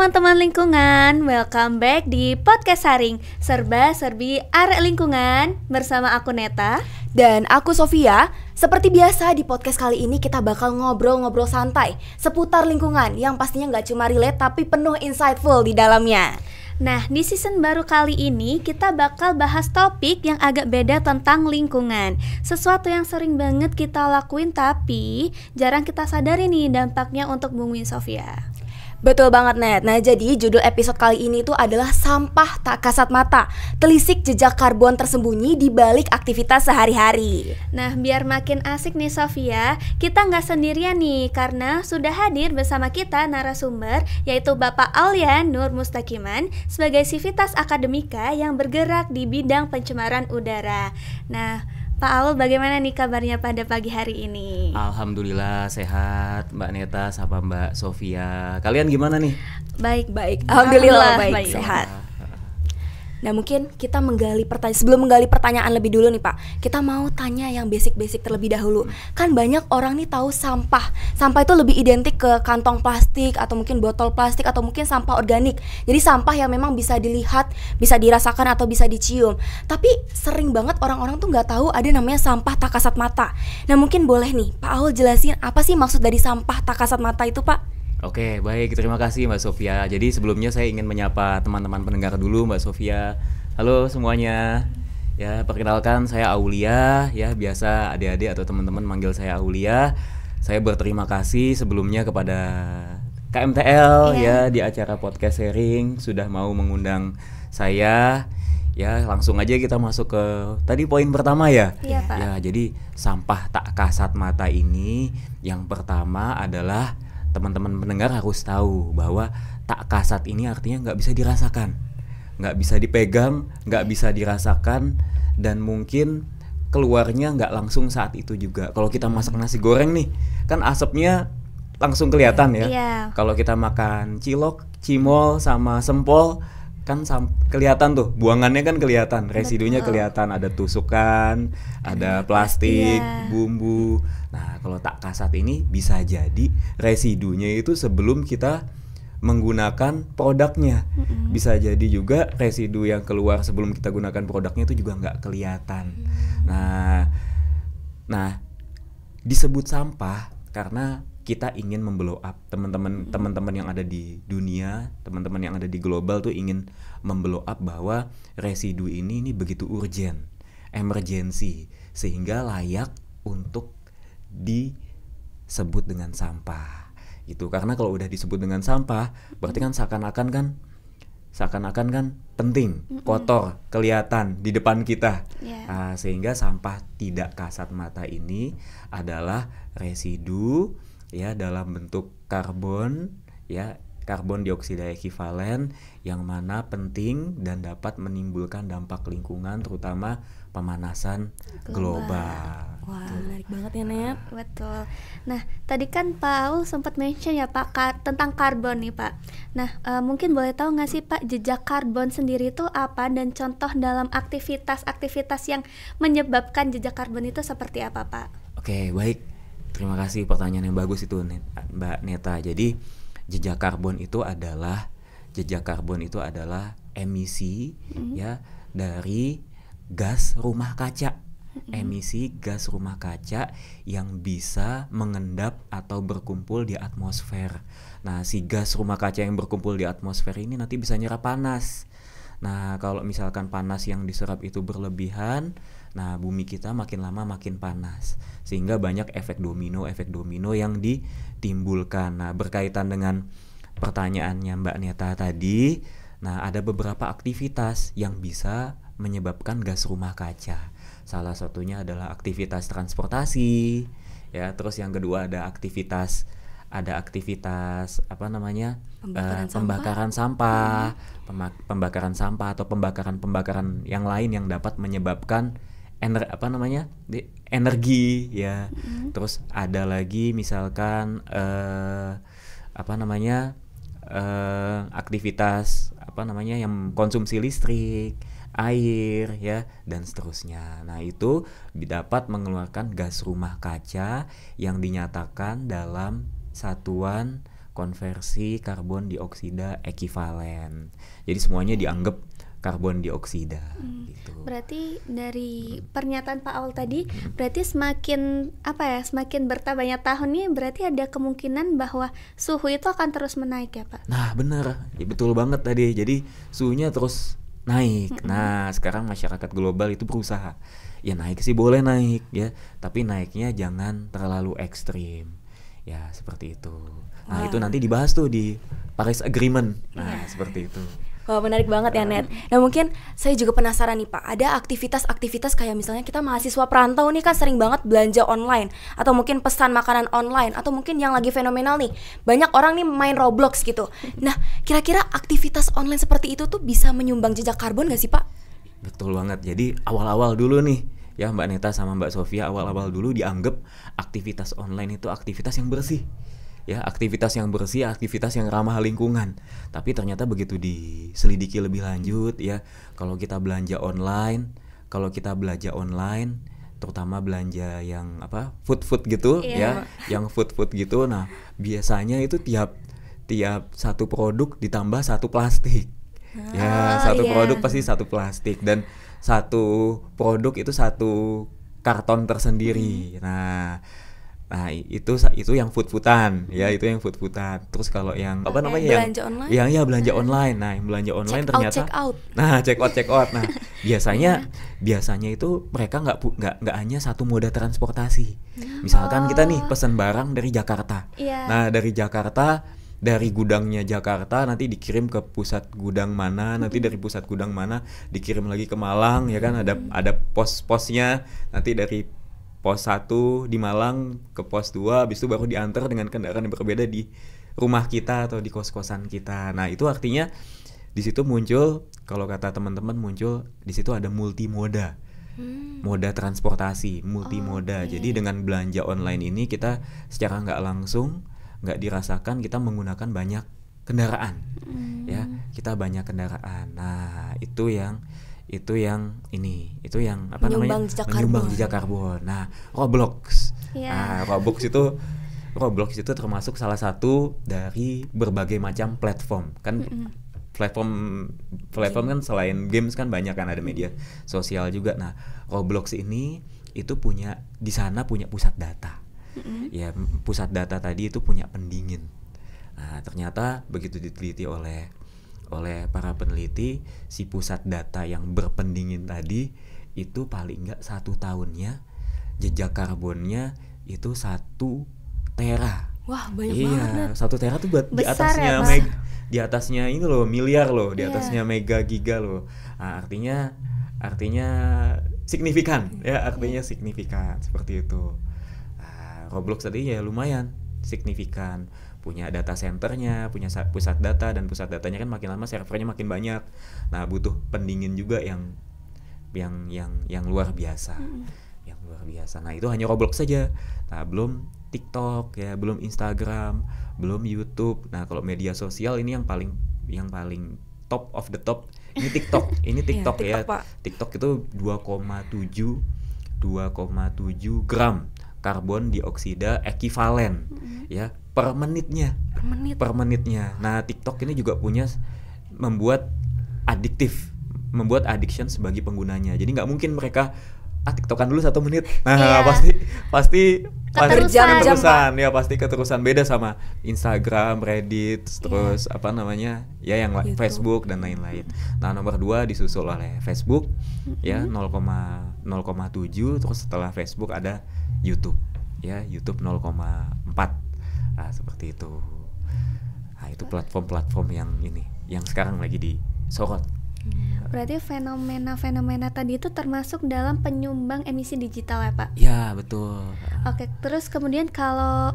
teman-teman lingkungan, welcome back di Podcast Saring Serba-serbi Arek Lingkungan bersama aku Neta dan aku Sofia. Seperti biasa di podcast kali ini kita bakal ngobrol-ngobrol santai seputar lingkungan yang pastinya gak cuma relate tapi penuh insightful di dalamnya. Nah, di season baru kali ini kita bakal bahas topik yang agak beda tentang lingkungan. Sesuatu yang sering banget kita lakuin tapi jarang kita sadari nih dampaknya untuk bumi Sofia. Betul banget Net. Nah jadi judul episode kali ini tuh adalah sampah tak kasat mata, telisik jejak karbon tersembunyi di balik aktivitas sehari-hari. Nah biar makin asik nih Sofia, kita nggak sendirian nih karena sudah hadir bersama kita narasumber yaitu Bapak Aulian Nur Mustaqiman sebagai sivitas akademika yang bergerak di bidang pencemaran udara. Nah Pak Aul, bagaimana nih kabarnya pada pagi hari ini? Alhamdulillah sehat, Mbak Neta sama Mbak Sofia. Kalian gimana nih? Baik. Alhamdulillah baik. Sehat. Nah mungkin kita sebelum menggali pertanyaan lebih dulu nih Pak, kita mau tanya yang basic-basic terlebih dahulu. Kan banyak orang nih tahu sampah itu lebih identik ke kantong plastik atau mungkin botol plastik atau mungkin sampah organik. Jadi sampah yang memang bisa dilihat, bisa dirasakan atau bisa dicium. Tapi sering banget orang-orang tuh nggak tahu ada namanya sampah tak kasat mata. Nah mungkin boleh nih Pak Aul jelasin apa sih maksud dari sampah tak kasat mata itu Pak? Oke, baik. Terima kasih Mbak Sofia. Jadi sebelumnya saya ingin menyapa teman-teman pendengar dulu Mbak Sofia. Halo semuanya. Ya, perkenalkan saya Aulia. Ya, biasa adik-adik atau teman-teman manggil saya Aulia. Saya berterima kasih sebelumnya kepada KMTL ya di acara podcast sharing sudah mau mengundang saya. Ya, langsung aja kita masuk ke tadi poin pertama ya. Iya, Pak. Ya, jadi sampah tak kasat mata ini yang pertama adalah teman-teman pendengar harus tahu bahwa tak kasat ini artinya nggak bisa dirasakan, nggak bisa dipegang, nggak bisa dirasakan, dan mungkin keluarnya nggak langsung saat itu juga. Kalau kita masak nasi goreng nih, kan asapnya langsung kelihatan ya. Kalau kita makan cilok, cimol, sama sempol, kan kelihatan tuh, buangannya kan kelihatan, residunya kelihatan, ada tusukan, ada plastik, bumbu. Nah, kalau tak kasat ini bisa jadi residunya itu sebelum kita menggunakan produknya. Bisa jadi juga residu yang keluar sebelum kita gunakan produknya itu juga nggak kelihatan. Nah, disebut sampah karena kita ingin memblow up teman-teman yang ada di dunia, teman-teman yang ada di global tuh ingin memblow up bahwa residu ini begitu urgent, emergency, sehingga layak untuk disebut dengan sampah. Itu karena kalau udah disebut dengan sampah, berarti kan seakan-akan kan penting, kotor, kelihatan di depan kita. Sehingga sampah tidak kasat mata ini adalah residu ya dalam bentuk karbon ya, karbon dioksida ekivalen yang mana penting dan dapat menimbulkan dampak lingkungan terutama pemanasan global. Wah, menarik banget ya Net. Betul. Nah, tadi kan Pak Aul sempat mention ya Pak tentang karbon nih Pak. Nah, mungkin boleh tahu nggak sih Pak jejak karbon sendiri itu apa dan contoh dalam aktivitas-aktivitas yang menyebabkan jejak karbon itu seperti apa Pak? Oke, baik. Terima kasih pertanyaan yang bagus itu Mbak Neta. Jadi jejak karbon itu adalah emisi ya dari gas rumah kaca. Emisi gas rumah kaca yang bisa mengendap atau berkumpul di atmosfer. Nah, si gas rumah kaca yang berkumpul di atmosfer ini nanti bisa nyerap panas. Nah, kalau misalkan panas yang diserap itu berlebihan, nah bumi kita makin lama makin panas. Sehingga banyak efek domino yang ditimbulkan. Nah, berkaitan dengan pertanyaannya Mbak Neta tadi, nah ada beberapa aktivitas yang bisa menyebabkan gas rumah kaca. Salah satunya adalah aktivitas transportasi, ya. Terus yang kedua ada aktivitas pembakaran sampah atau pembakaran yang lain yang dapat menyebabkan energi, ya. Terus ada lagi misalkan aktivitas yang konsumsi listrik, air ya dan seterusnya. Nah, itu dapat mengeluarkan gas rumah kaca yang dinyatakan dalam Satuan konversi karbon dioksida ekivalen. Jadi semuanya dianggap karbon dioksida gitu. Berarti dari pernyataan Pak Aul tadi, berarti semakin bertambahnya tahun nih, berarti ada kemungkinan bahwa suhu itu akan terus menaik ya Pak? Nah bener, ya, betul banget tadi. Jadi suhunya terus naik. Nah sekarang masyarakat global itu berusaha, ya naik sih boleh naik ya, tapi naiknya jangan terlalu ekstrim. Ya seperti itu. Nah itu nanti dibahas tuh di Paris Agreement. Nah seperti itu. Wah, menarik banget ya, Net. Nah, mungkin saya juga penasaran nih, Pak. Ada aktivitas-aktivitas kayak misalnya kita mahasiswa perantau nih kan sering banget belanja online, atau mungkin pesan makanan online, atau mungkin yang lagi fenomenal nih, banyak orang nih main Roblox gitu. Nah, kira-kira aktivitas online seperti itu tuh bisa menyumbang jejak karbon gak sih, Pak? Betul banget. Jadi awal-awal dulu nih, ya Mbak Neta sama Mbak Sofia, awal-awal dulu dianggap aktivitas online itu aktivitas yang bersih. Ya, aktivitas yang bersih, aktivitas yang ramah lingkungan. Tapi ternyata begitu diselidiki lebih lanjut ya, kalau kita belanja online, terutama belanja yang food gitu ya, yang food gitu. Nah, biasanya itu tiap satu produk ditambah satu plastik. Produk pasti satu plastik, dan satu produk itu satu karton tersendiri. Nah itu yang food-foodan ya, itu yang food-foodan. Terus kalau yang belanja online? Yang belanja online. Nah, yang belanja online check out. Nah, check out. Nah, biasanya itu mereka nggak hanya satu moda transportasi. Misalkan kita nih pesan barang dari Jakarta. Nah, dari Jakarta, dari gudangnya Jakarta nanti dikirim ke pusat gudang mana, nanti dari pusat gudang mana dikirim lagi ke Malang ya kan, ada pos-posnya, nanti dari pos 1 di Malang ke pos 2, habis itu baru diantar dengan kendaraan yang berbeda di rumah kita atau di kos-kosan kita. Nah, itu artinya di situ muncul, kalau kata teman-teman, muncul di situ ada multimoda. Moda transportasi, multimoda. Jadi dengan belanja online ini kita secara nggak langsung, nggak dirasakan, kita menggunakan banyak kendaraan. Ya, kita banyak kendaraan. Nah, itu yang menyumbang jejak karbon. Nah, Roblox. Nah, Roblox itu termasuk salah satu dari berbagai macam platform. Kan platform kan selain games kan banyak kan, ada media sosial juga. Nah, Roblox ini itu di sana punya pusat data. Ya, pusat data tadi itu punya pendingin. Nah, ternyata begitu diteliti oleh para peneliti, si pusat data yang berpendingin tadi itu paling nggak 1 tahunnya jejak karbonnya itu 1 tera. Wah, banyak banget. 1 tera tuh buat besar di atasnya ini loh, miliar loh, di atasnya mega giga loh. Nah, artinya signifikan ya, signifikan seperti itu. Nah, Roblox tadi ya lumayan signifikan, punya data centernya, punya pusat data, dan pusat datanya kan makin lama servernya makin banyak. Nah, butuh pendingin juga yang luar biasa. Yang luar biasa. Nah, itu hanya Roblox saja. Nah, belum TikTok ya, belum Instagram, belum YouTube. Nah, kalau media sosial ini yang paling top of the top ini TikTok. Ini TikTok ya. TikTok itu 2,7 gram karbon dioksida ekivalen ya per menitnya. Nah, TikTok ini juga membuat addiction sebagai penggunanya. Jadi nggak mungkin mereka TikTokan dulu 1 menit. Nah, pasti keterusan ya, pasti keterusan. Beda sama Instagram, Reddit, terus yang Facebook dan lain-lain. Nah, nomor 2 disusul oleh Facebook ya 0,7, terus setelah Facebook ada YouTube ya, YouTube 0,4. Nah, seperti itu. Nah, itu platform-platform yang sekarang lagi disorot. Berarti fenomena tadi itu termasuk dalam penyumbang emisi digital ya Pak? Ya, betul. Oke, terus kemudian kalau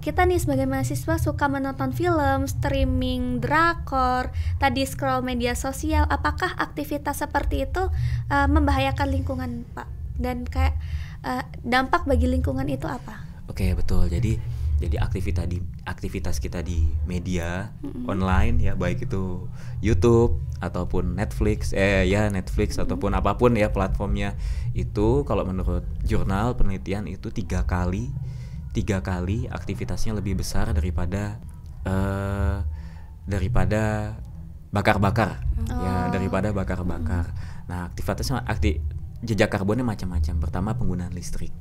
kita nih sebagai mahasiswa suka menonton film, streaming, drakor, tadi scroll media sosial, apakah aktivitas seperti itu membahayakan lingkungan Pak? Dan kayak dampak bagi lingkungan itu apa? Oke, betul. Jadi aktivitas kita di media online ya, baik itu YouTube ataupun Netflix ataupun apapun ya platformnya, itu kalau menurut jurnal penelitian itu 3 kali aktivitasnya lebih besar daripada daripada bakar-bakar. Ya, daripada bakar-bakar. Nah, jejak karbonnya macam-macam. Pertama, penggunaan listrik.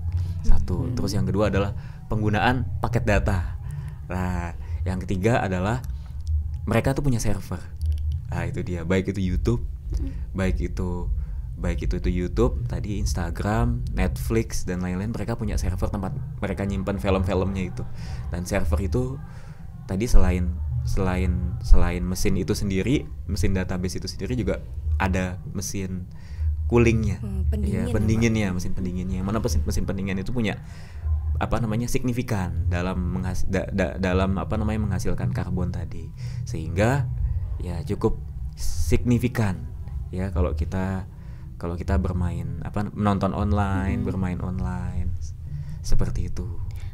Satu. Terus yang kedua adalah penggunaan paket data. Nah, yang ketiga adalah mereka tuh punya server. Nah, itu dia. Baik itu YouTube, baik itu YouTube, tadi Instagram, Netflix dan lain-lain, mereka punya server tempat mereka nyimpan film-filmnya itu. Dan server itu tadi selain mesin itu sendiri, mesin database itu sendiri juga ada mesin coolingnya, pendinginnya, mesin pendinginnya. Yang mana mesin pendingin itu punya signifikan dalam menghasilkan karbon tadi, sehingga ya cukup signifikan ya kalau kita menonton online, bermain online seperti itu.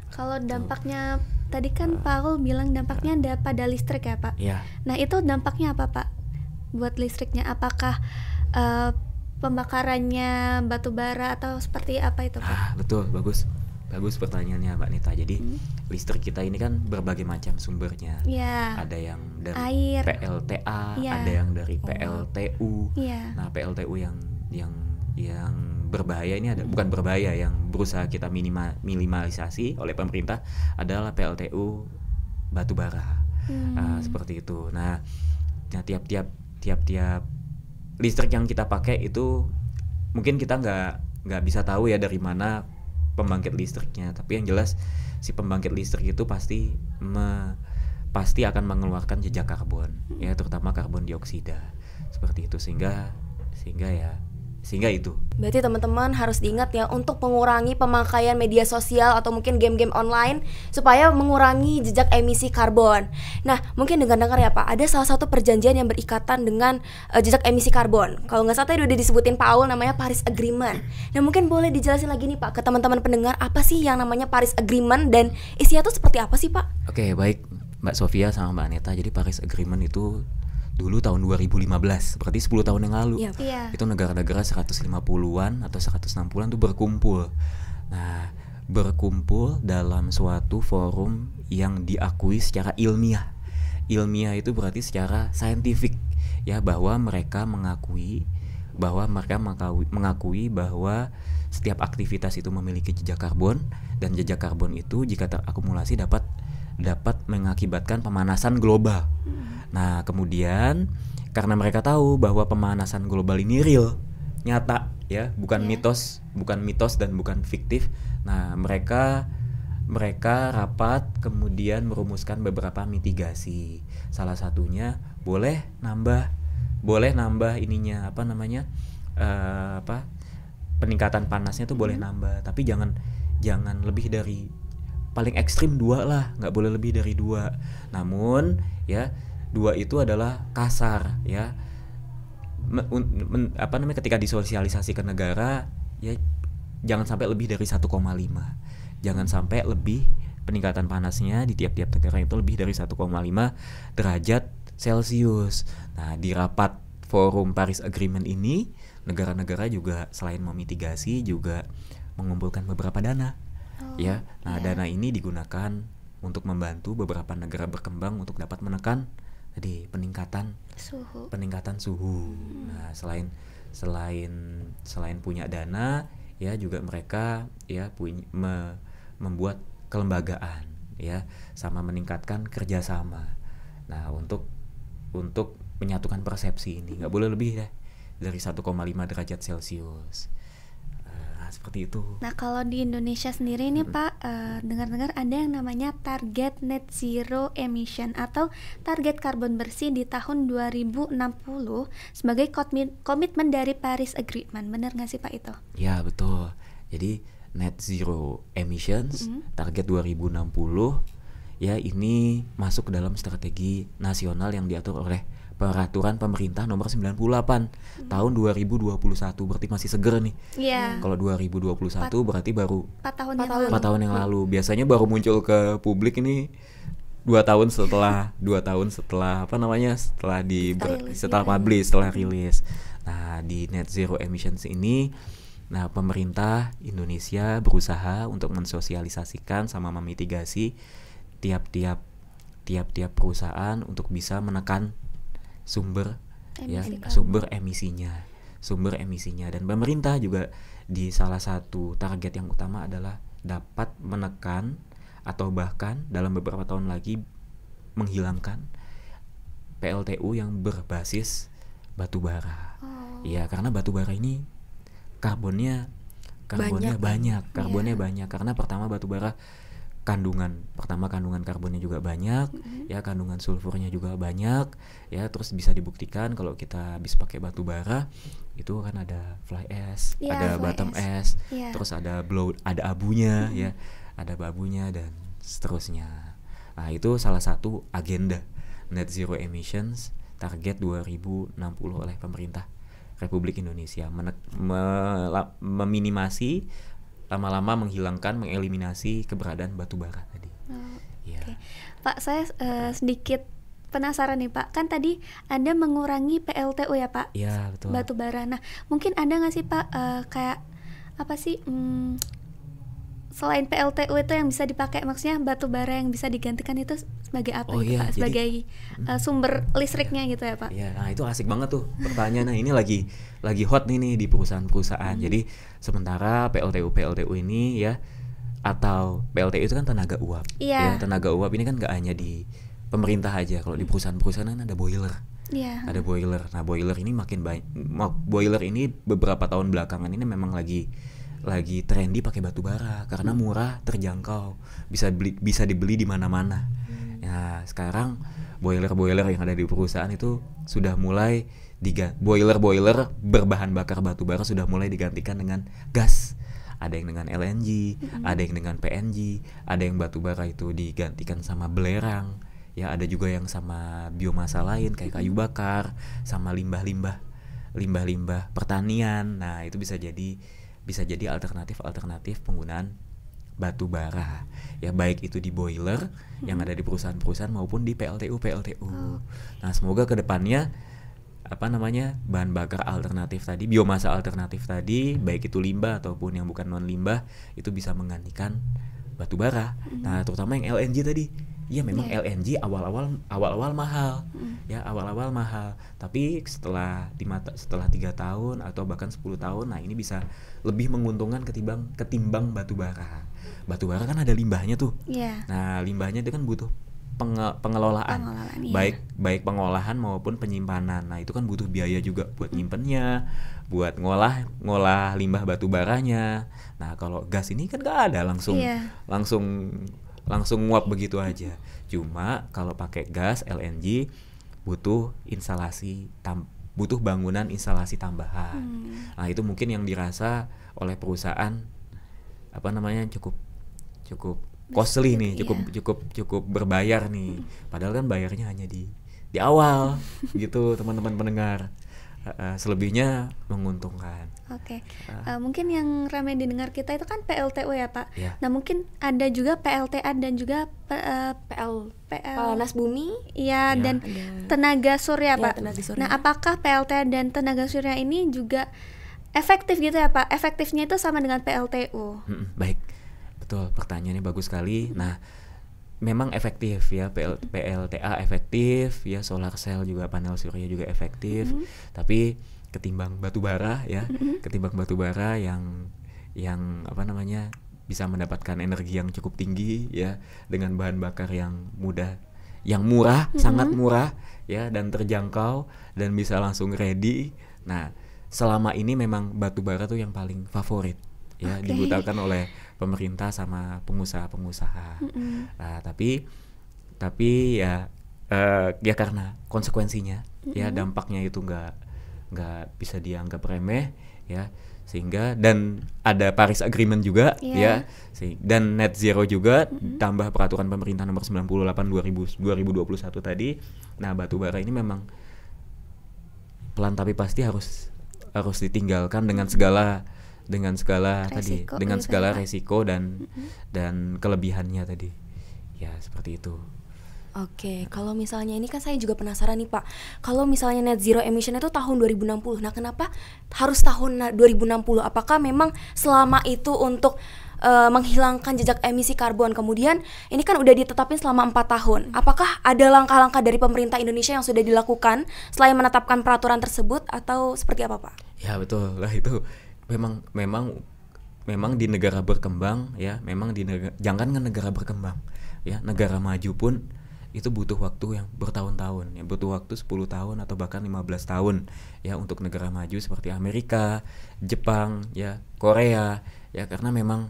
Kalau dampaknya tadi kan Paul bilang dampaknya ada pada listrik ya Pak. Ya. Nah itu dampaknya apa Pak buat listriknya? Apakah pembakarannya batu bara atau seperti apa itu Pak? Betul, bagus pertanyaannya Mbak Nita. Jadi listrik kita ini kan berbagai macam sumbernya. Ada yang dari air, PLTA, ada yang dari PLTU. Nah, PLTU yang berbahaya ini bukan berbahaya, yang berusaha kita minimalisasi oleh pemerintah adalah PLTU batu bara. Seperti itu. Nah, tiap-tiap listrik yang kita pakai itu mungkin kita nggak bisa tahu ya dari mana pembangkit listriknya, tapi yang jelas si pembangkit listrik itu pasti akan mengeluarkan jejak karbon, ya terutama karbon dioksida seperti itu, sehingga itu. Berarti teman-teman harus diingat ya untuk mengurangi pemakaian media sosial atau mungkin game-game online supaya mengurangi jejak emisi karbon. Nah, mungkin dengar-dengar ya Pak, ada salah satu perjanjian yang berikatan dengan jejak emisi karbon. Kalau nggak salah tadi udah disebutin Paul, namanya Paris Agreement. Nah, mungkin boleh dijelasin lagi nih Pak ke teman-teman pendengar, apa sih yang namanya Paris Agreement dan isinya tuh seperti apa sih Pak? Oke, baik Mbak Sofia sama Mbak Aneta. Jadi Paris Agreement itu dulu tahun 2015, berarti 10 tahun yang lalu. Itu negara-negara 150-an atau 160-an tuh berkumpul. Nah, berkumpul dalam suatu forum yang diakui secara ilmiah. Ilmiah itu berarti secara saintifik ya, bahwa mereka mengakui bahwa setiap aktivitas itu memiliki jejak karbon, dan jejak karbon itu jika terakumulasi dapat mengakibatkan pemanasan global. Nah, kemudian karena mereka tahu bahwa pemanasan global ini real, nyata ya, bukan mitos dan bukan fiktif. Nah, mereka rapat kemudian merumuskan beberapa mitigasi. Salah satunya boleh nambah ininya peningkatan panasnya tuh boleh nambah, tapi jangan lebih dari, paling ekstrim 2 lah, nggak boleh lebih dari 2. Namun ya 2 itu adalah kasar ya. Ketika disosialisasi ke negara ya, jangan sampai lebih dari 1,5. Jangan sampai lebih peningkatan panasnya di tiap-tiap negara itu lebih dari 1,5 derajat Celcius. Nah, di rapat forum Paris Agreement ini, negara-negara juga selain memitigasi juga mengumpulkan beberapa dana. Dana ini digunakan untuk membantu beberapa negara berkembang untuk dapat menekan tadi peningkatan suhu. Nah, selain punya dana ya, juga mereka ya membuat kelembagaan ya, sama meningkatkan kerjasama. Nah, untuk menyatukan persepsi ini nggak boleh lebih dari 1,5 derajat Celcius. Seperti itu. Nah, kalau di Indonesia sendiri nih Pak, dengar-dengar ada yang namanya target net zero emission atau target karbon bersih di tahun 2060 sebagai komitmen dari Paris Agreement. Benar nggak sih Pak itu? Ya, betul. Jadi net zero emissions target 2060 ya, ini masuk ke dalam strategi nasional yang diatur oleh Peraturan Pemerintah nomor 98 tahun 2021, berarti masih seger nih. Kalau 2021 berarti baru 4 tahun yang lalu. Biasanya baru muncul ke publik ini 2 tahun setelah setelah publish, setelah rilis. Nah, di net zero emissions ini, nah pemerintah Indonesia berusaha untuk mensosialisasikan sama memitigasi tiap-tiap tiap-tiap perusahaan untuk bisa menekan sumber emisinya. Dan pemerintah juga di salah satu target yang utama adalah dapat menekan atau bahkan dalam beberapa tahun lagi menghilangkan PLTU yang berbasis batu bara. Ya, karena batu bara ini karbonnya banyak karena pertama batu bara kandungan karbonnya juga banyak, ya kandungan sulfurnya juga banyak, ya terus bisa dibuktikan kalau kita habis pakai batu bara itu kan ada fly ash, ada bottom ash, terus ada abunya, ya ada babunya dan seterusnya. Nah itu salah satu agenda net zero emissions target 2060 oleh pemerintah Republik Indonesia, meminimasi lama-lama mengeliminasi keberadaan batu bara tadi. Okay. Pak, saya sedikit penasaran nih Pak, kan tadi Anda mengurangi PLTU ya Pak? Iya betul. Batu bara. Nah mungkin ada nggak sih Pak kayak apa sih selain PLTU itu yang bisa dipakai, maksudnya batu bara yang bisa digantikan itu sebagai apa Pak? Sebagai sumber listriknya gitu ya Pak? Iya, nah itu asik banget tuh pertanyaannya. Ini lagi hot nih di perusahaan-perusahaan. Jadi sementara PLTU ini ya, atau PLTU itu kan tenaga uap. Ya, tenaga uap ini kan nggak hanya di pemerintah aja. Kalau di perusahaan-perusahaan kan ada boiler. Ada boiler. Nah boiler ini boiler ini beberapa tahun belakangan ini memang lagi trendy pakai batu bara karena murah, terjangkau, bisa dibeli di mana-mana. Nah sekarang boiler yang ada di perusahaan itu sudah mulai boiler berbahan bakar batu bara sudah mulai digantikan dengan gas. Ada yang dengan LNG, ada yang dengan PNG, ada yang batu bara itu digantikan sama belerang, ya ada juga yang sama biomasa lain kayak kayu bakar, sama limbah-limbah pertanian. Nah itu bisa jadi alternatif penggunaan batu bara, ya baik itu di boiler yang ada di perusahaan-perusahaan maupun di PLTU. Nah semoga kedepannya bahan bakar alternatif tadi, biomasa alternatif tadi, baik itu limbah ataupun yang bukan non limbah, itu bisa menggantikan batu bara. Nah terutama yang LNG tadi, ya memang LNG awal-awal mahal, ya awal-awal mahal. Tapi setelah 3 tahun atau bahkan 10 tahun, nah ini bisa lebih menguntungkan ketimbang batu bara. Batu bara kan ada limbahnya tuh. Nah limbahnya itu kan butuh pengelolaan, baik pengolahan maupun penyimpanan. Nah itu kan butuh biaya juga buat nyimpennya, buat ngolah limbah batu baranya. Nah kalau gas ini kan nggak ada langsung nguap begitu aja. Cuma kalau pakai gas LNG butuh butuh bangunan instalasi tambahan. Nah itu mungkin yang dirasa oleh perusahaan cukup costly nih, cukup berbayar nih. Padahal kan bayarnya hanya di awal gitu teman-teman pendengar. Selebihnya menguntungkan. Mungkin yang ramai didengar kita itu kan PLTU ya Pak. Nah mungkin ada juga PLTA dan juga panas bumi. Dan tenaga surya Pak. Nah apakah PLTA dan tenaga surya ini juga efektif gitu ya Pak? Efektifnya itu sama dengan PLTU? Baik, betul, pertanyaannya bagus sekali. Nah memang efektif ya, PLTA efektif ya, solar cell juga, panel surya juga efektif. Tapi ketimbang batu bara yang bisa mendapatkan energi yang cukup tinggi ya, dengan bahan bakar yang murah, sangat murah ya, dan terjangkau dan bisa langsung ready. Nah selama ini memang batu bara tuh yang paling favorit ya, dibutakan oleh pemerintah sama pengusaha-pengusaha. Nah, tapi ya karena konsekuensinya ya, dampaknya itu nggak bisa dianggap remeh ya, sehingga dan ada Paris Agreement juga ya, dan net zero juga, tambah peraturan pemerintah nomor 98 2021 tadi. Nah batu bara ini memang pelan tapi pasti harus ditinggalkan dengan segala resiko dan kelebihannya tadi ya, seperti itu. Kalau misalnya ini kan saya juga penasaran nih Pak, kalau misalnya net zero emission itu tahun 2060, nah kenapa harus tahun 2060? Apakah memang selama itu untuk menghilangkan jejak emisi karbon. Kemudian ini kan udah ditetapin selama 4 tahun. Apakah ada langkah-langkah dari pemerintah Indonesia yang sudah dilakukan selain menetapkan peraturan tersebut atau seperti apa, Pak? Ya betul lah, itu memang di negara berkembang ya, jangan negara berkembang ya, negara maju pun itu butuh waktu yang bertahun-tahun ya, butuh waktu 10 tahun atau bahkan 15 tahun ya untuk negara maju seperti Amerika, Jepang ya, Korea ya, karena memang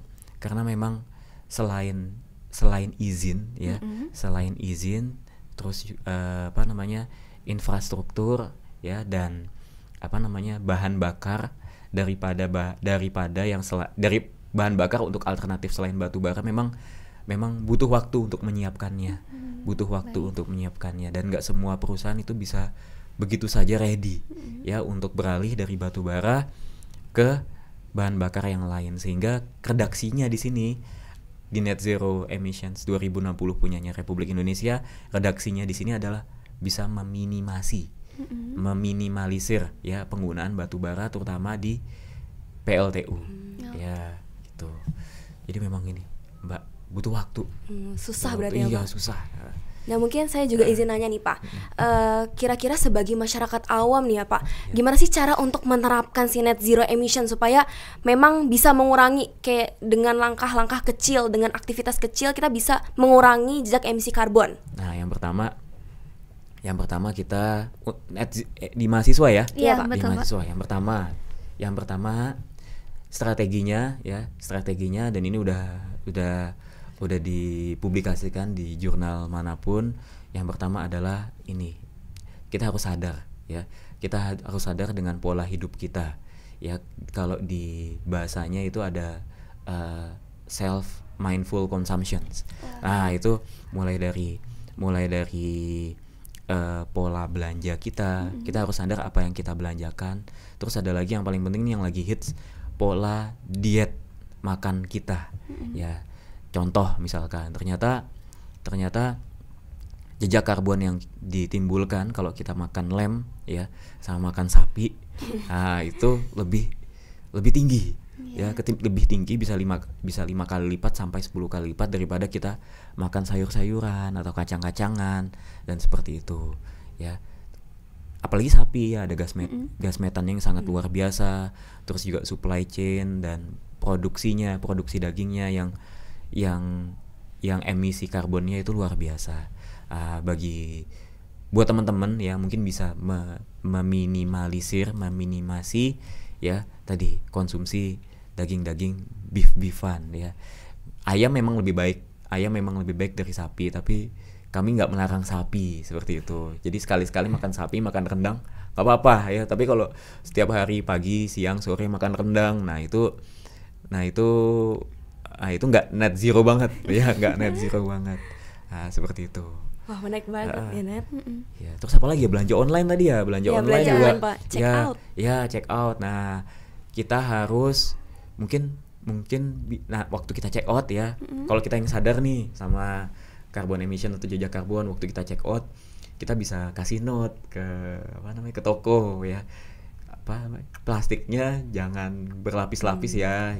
selain izin ya, selain izin terus infrastruktur ya, dan bahan bakar dari bahan bakar untuk alternatif selain batu bara memang butuh waktu untuk menyiapkannya. Dan nggak semua perusahaan itu bisa begitu saja ready ya untuk beralih dari batu bara ke bahan bakar yang lain, sehingga redaksinya di sini di Net Zero Emissions 2060 punyanya Republik Indonesia, redaksinya di sini adalah bisa meminimalisir ya penggunaan batu bara terutama di PLTU ya gitu. Jadi memang ini Mbak butuh waktu. Susah berarti ya, Pak? Iya, susah. Nah mungkin saya juga izin nanya nih, Pak, kira-kira sebagai masyarakat awam nih ya, Pak, gimana sih cara untuk menerapkan si net zero emission supaya memang bisa mengurangi, kayak dengan langkah-langkah kecil, dengan aktivitas kecil kita bisa mengurangi jejak emisi karbon? Nah yang pertama kita di mahasiswa ya, Iya, Pak. Betul, di mahasiswa Pak. Yang pertama strateginya dan ini udah dipublikasikan di jurnal manapun. Yang pertama adalah ini, kita harus sadar ya, kita harus sadar dengan pola hidup kita ya. Kalau di bahasanya itu ada self mindful consumption. Nah itu mulai dari pola belanja kita harus sadar apa yang kita belanjakan. Terus ada lagi yang paling penting yang lagi hits, pola diet makan kita ya. Contoh misalkan ternyata jejak karbon yang ditimbulkan kalau kita makan lem ya sama makan sapi, nah itu lebih tinggi ya, lebih tinggi, bisa 5 kali lipat sampai 10 kali lipat daripada kita makan sayur-sayuran atau kacang-kacangan dan seperti itu ya. Apalagi sapi ya, ada gas metan yang sangat luar biasa, terus juga supply chain dan produksi dagingnya yang emisi karbonnya itu luar biasa. Buat teman-teman ya mungkin bisa meminimasi ya tadi konsumsi daging beef-beefan ya. Ayam memang lebih baik dari sapi, tapi kami nggak melarang sapi seperti itu. Jadi sekali-sekali makan sapi, makan rendang nggak apa-apa ya. Tapi kalau setiap hari pagi, siang, sore makan rendang, nah itu nggak net zero banget ya, nggak net zero banget. Nah, seperti itu. Wah, menarik banget ya, Net. Ya, terus apa lagi ya, belanja online tadi ya, online juga. Online, Pak. Check out. Nah, kita harus mungkin waktu kita check out ya, kalau kita yang sadar nih sama carbon emission atau jejak karbon, waktu kita check out kita bisa kasih note ke toko ya. Plastiknya jangan berlapis-lapis ya.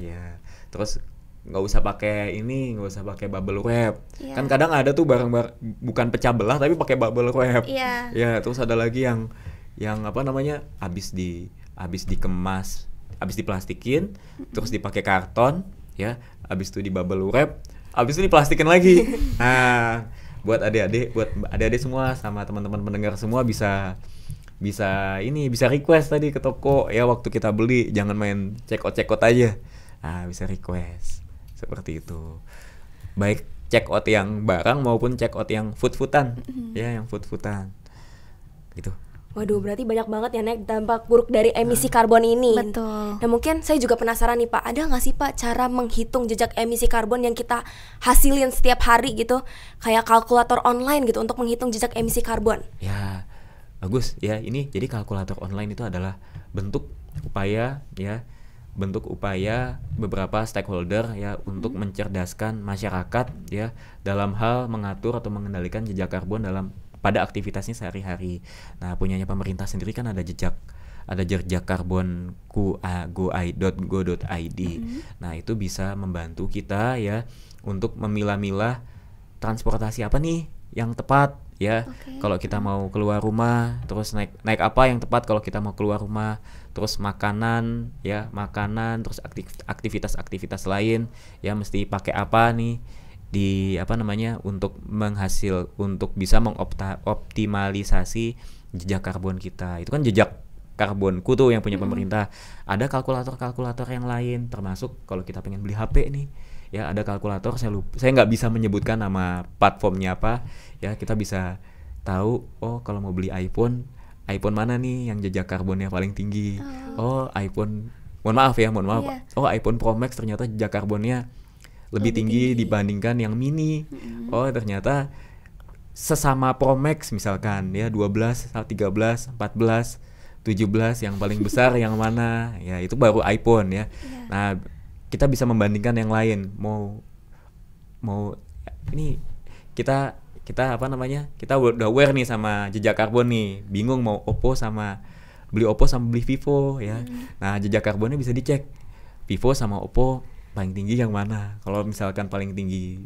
Terus nggak usah pakai bubble wrap. Kan kadang ada tuh barang bukan pecah belah tapi pakai bubble wrap. Ya, terus ada lagi yang habis dikemas, habis diplastikin, terus dipakai karton ya, habis itu di bubble wrap, habis itu diplastikin lagi. Nah, buat adik-adik semua sama teman-teman pendengar semua bisa request tadi ke toko ya, waktu kita beli jangan main check out aja. Nah, bisa request seperti itu. Baik check out yang barang maupun check out yang food-foodan. Ya, yang food-foodan. Gitu. Waduh, berarti banyak banget ya, Nek, dampak buruk dari emisi karbon ini. Betul. Nah, mungkin saya juga penasaran nih, Pak, ada nggak sih, Pak, cara menghitung jejak emisi karbon yang kita hasilin setiap hari gitu, kayak kalkulator online gitu untuk menghitung jejak emisi karbon? Ya, bagus ya. Ini jadi kalkulator online itu adalah bentuk upaya beberapa stakeholder ya untuk mencerdaskan masyarakat ya dalam hal mengatur atau mengendalikan jejak karbon pada aktivitasnya sehari-hari. Nah, punyanya pemerintah sendiri kan ada jejak ada jejak karbon go.id. Nah, itu bisa membantu kita ya untuk memilah-milah transportasi apa nih yang tepat ya. Kalau kita mau keluar rumah, terus naik apa yang tepat kalau kita mau keluar rumah, terus makanan, terus aktivitas lain ya mesti pakai apa nih di untuk untuk bisa mengoptimalisasi jejak karbon kita. Itu kan jejak karbonku tuh yang punya pemerintah. Ada kalkulator yang lain, termasuk kalau kita pengen beli HP nih ya, ada kalkulator, saya nggak bisa menyebutkan nama platformnya apa ya. Kita bisa tahu, oh kalau mau beli iPhone mana nih yang jejak karbonnya paling tinggi. Oh iPhone, mohon maaf Iya. oh iPhone Pro Max ternyata jejak karbonnya lebih tinggi dibandingkan yang mini. Oh ternyata sesama Pro Max misalkan ya 12, 13, 14, 17 yang paling besar yang mana ya, itu baru iPhone ya. Nah, kita bisa membandingkan yang lain. Mau ini kita kita udah aware nih sama jejak karbon nih, bingung mau beli Oppo sama beli Vivo ya. Nah, jejak karbonnya bisa dicek, Vivo sama Oppo paling tinggi yang mana. Kalau misalkan paling tinggi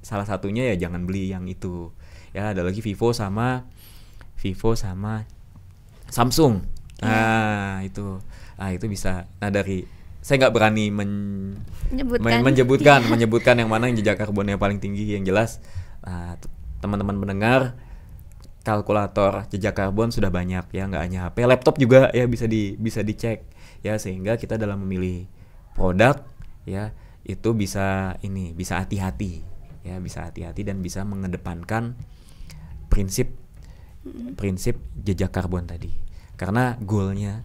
salah satunya ya jangan beli yang itu ya. Ada lagi Vivo sama Samsung. Nah itu bisa. Nah, dari saya nggak berani menyebutkan yang mana yang jejak karbonnya paling tinggi. Yang jelas teman-teman mendengar, kalkulator jejak karbon sudah banyak ya, nggak hanya HP, laptop juga ya bisa dicek ya, sehingga kita dalam memilih produk ya itu bisa hati-hati ya, bisa hati-hati dan bisa mengedepankan prinsip jejak karbon tadi. Karena goalnya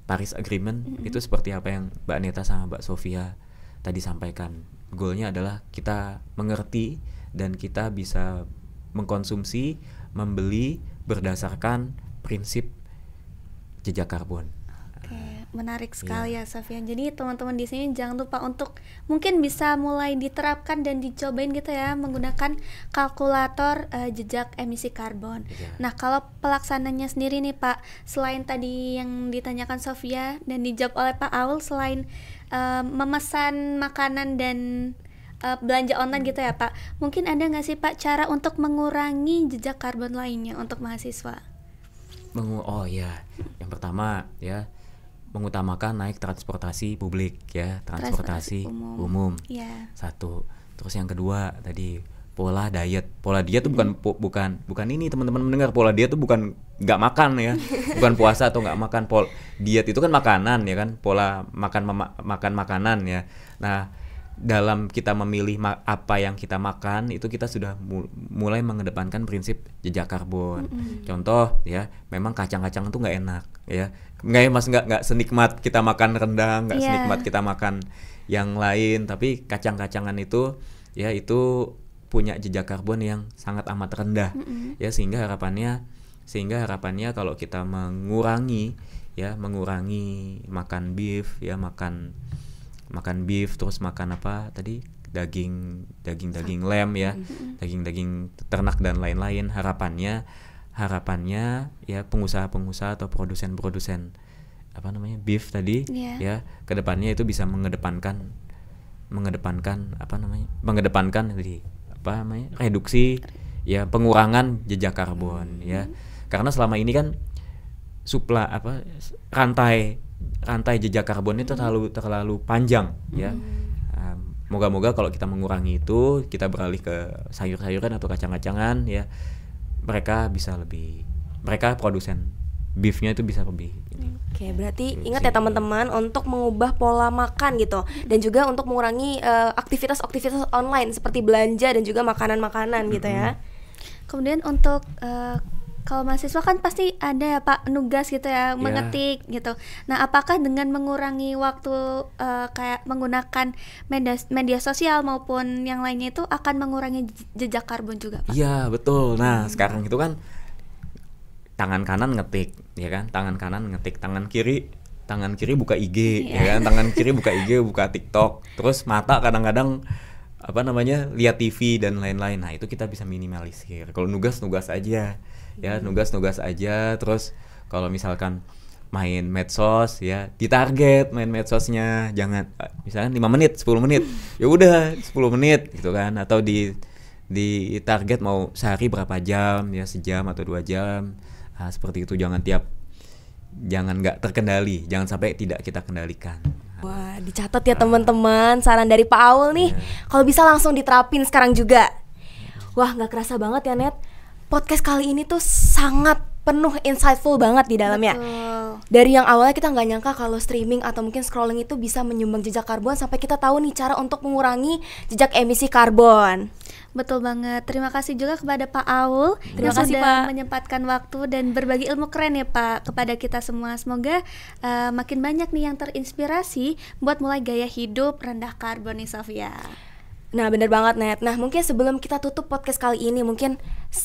Paris Agreement itu seperti apa yang Mbak Neta sama Mbak Sofia tadi sampaikan. Goalnya adalah kita mengerti dan kita bisa mengkonsumsi, membeli berdasarkan prinsip jejak karbon. Oke, menarik sekali ya Sofyan. Jadi teman-teman di sini jangan lupa untuk mungkin bisa mulai diterapkan dan dicobain gitu ya, menggunakan kalkulator jejak emisi karbon. Nah, kalau pelaksananya sendiri nih Pak, selain tadi yang ditanyakan Sofia dan dijawab oleh Pak Aul, selain memesan makanan dan belanja online gitu ya Pak, mungkin ada nggak sih Pak cara untuk mengurangi jejak karbon lainnya untuk mahasiswa? Yang pertama ya, mengutamakan naik transportasi publik ya, transportasi umum. Yeah. Satu. Terus yang kedua tadi pola diet tuh bukan ini teman-teman mendengar, pola diet tuh bukan nggak makan ya, bukan puasa atau nggak makan. Diet itu kan makanan ya kan, pola makan makanan ya. Nah, dalam kita memilih apa yang kita makan itu kita sudah mulai mengedepankan prinsip jejak karbon. Contoh ya, memang kacang-kacang itu nggak enak ya, nggak senikmat kita makan rendang, nggak senikmat kita makan yang lain, tapi kacang-kacangan itu ya itu punya jejak karbon yang sangat amat rendah ya, sehingga harapannya kalau kita mengurangi makan beef ya, makan beef, terus makan apa tadi, daging lem ya, daging ternak dan lain-lain, harapannya ya pengusaha atau produsen beef tadi ya, kedepannya itu bisa mengedepankan reduksi ya, pengurangan jejak karbon ya. Karena selama ini kan rantai jejak karbon itu terlalu panjang ya. Moga-moga kalau kita mengurangi itu, kita beralih ke sayur-sayuran atau kacang-kacangan ya, mereka produsen beefnya itu bisa lebih Oke, berarti ingat ya teman-teman untuk mengubah pola makan gitu, dan juga untuk mengurangi aktivitas online seperti belanja dan juga makanan-makanan gitu ya. Kemudian untuk kalau mahasiswa kan pasti ada ya Pak nugas gitu ya, mengetik gitu. Nah, apakah dengan mengurangi waktu kayak menggunakan media sosial maupun yang lainnya itu akan mengurangi jejak karbon juga Pak? Iya betul. Nah sekarang itu kan tangan kanan ngetik ya kan, tangan kiri buka IG ya kan, tangan kiri buka IG, buka TikTok, terus mata kadang-kadang lihat TV dan lain-lain. Nah itu kita bisa minimalisir. Kalau nugas aja ya, nugas aja, terus Kalau misalkan main medsos ya, ditarget main medsosnya, jangan misalkan 5 menit, 10 menit. Ya udah 10 menit gitu kan, atau di target mau sehari berapa jam ya, sejam atau 2 jam. Nah, seperti itu, jangan nggak terkendali, jangan sampai tidak kita kendalikan. Wah, dicatat ya teman-teman saran dari Pak Aul nih. Kalau bisa langsung diterapin sekarang juga. Wah, nggak kerasa banget ya Net. Podcast kali ini tuh sangat penuh insightful banget di dalamnya. Betul. Dari yang awalnya kita nggak nyangka kalau streaming atau mungkin scrolling itu bisa menyumbang jejak karbon, sampai kita tahu nih cara untuk mengurangi jejak emisi karbon. Betul banget. Terima kasih juga kepada Pak Aul Terima yang kasih, sudah Pak. menyempatkan waktu dan berbagi ilmu keren ya Pak kepada kita semua. Semoga makin banyak nih yang terinspirasi buat mulai gaya hidup rendah karbon nih Sofia. Nah, bener banget Net. Nah, mungkin sebelum kita tutup podcast kali ini, mungkin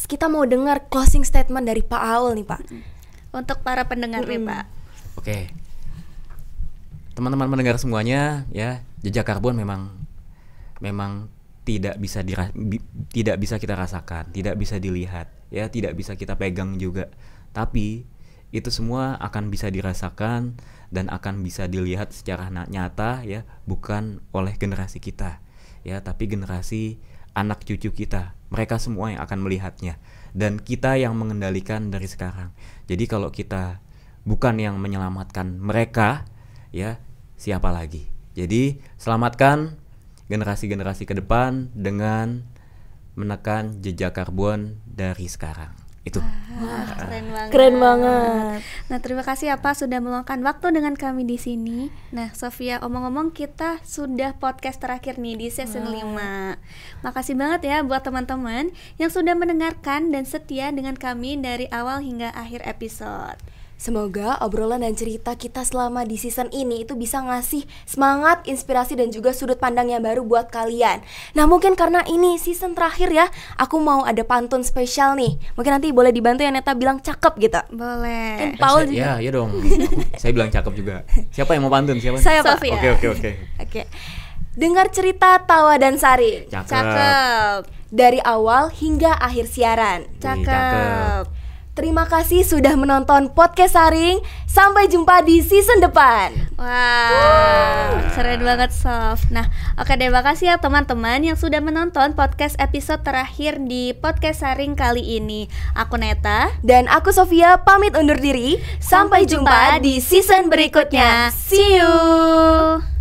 kita mau dengar closing statement dari Pak Aul nih Pak. Untuk para pendengar nih Pak. Oke. Teman-teman mendengar semuanya ya, jejak karbon memang tidak bisa kita rasakan, tidak bisa dilihat, ya, tidak bisa kita pegang juga. Tapi itu semua akan bisa dirasakan dan akan bisa dilihat secara nyata ya, bukan oleh generasi kita, ya, tapi generasi anak cucu kita. Mereka semua yang akan melihatnya dan kita yang mengendalikan dari sekarang. Jadi kalau kita bukan yang menyelamatkan mereka, ya, siapa lagi? Jadi selamatkan generasi-generasi ke depan dengan menekan jejak karbon dari sekarang. Itu. Wah, keren banget. Keren banget. Nah, terima kasih ya Pak sudah meluangkan waktu dengan kami di sini. Nah, Sofia, omong-omong kita sudah podcast terakhir nih di season 5. Makasih banget ya buat teman-teman yang sudah mendengarkan dan setia dengan kami dari awal hingga akhir episode. Semoga obrolan dan cerita kita selama di season ini itu bisa ngasih semangat, inspirasi dan juga sudut pandang yang baru buat kalian. Nah, mungkin karena ini season terakhir ya, aku mau ada pantun spesial nih. Mungkin nanti boleh dibantu ya Neta bilang cakep gitu. Boleh. Mungkin Paul juga. Ya dong. Saya bilang cakep juga. Siapa yang mau pantun? Siapa? Saya Pak. Sofia. Oke. Oke. Dengar cerita, tawa dan saring Cakep. dari awal hingga akhir siaran. Cakep. Terima kasih sudah menonton podcast Saring. Sampai jumpa di season depan. Wah, keren banget Sof. Nah, oke deh, makasih ya teman-teman yang sudah menonton podcast episode terakhir di podcast Saring kali ini. Aku Neta. Dan aku Sofia pamit undur diri. Sampai jumpa di season berikutnya. See you.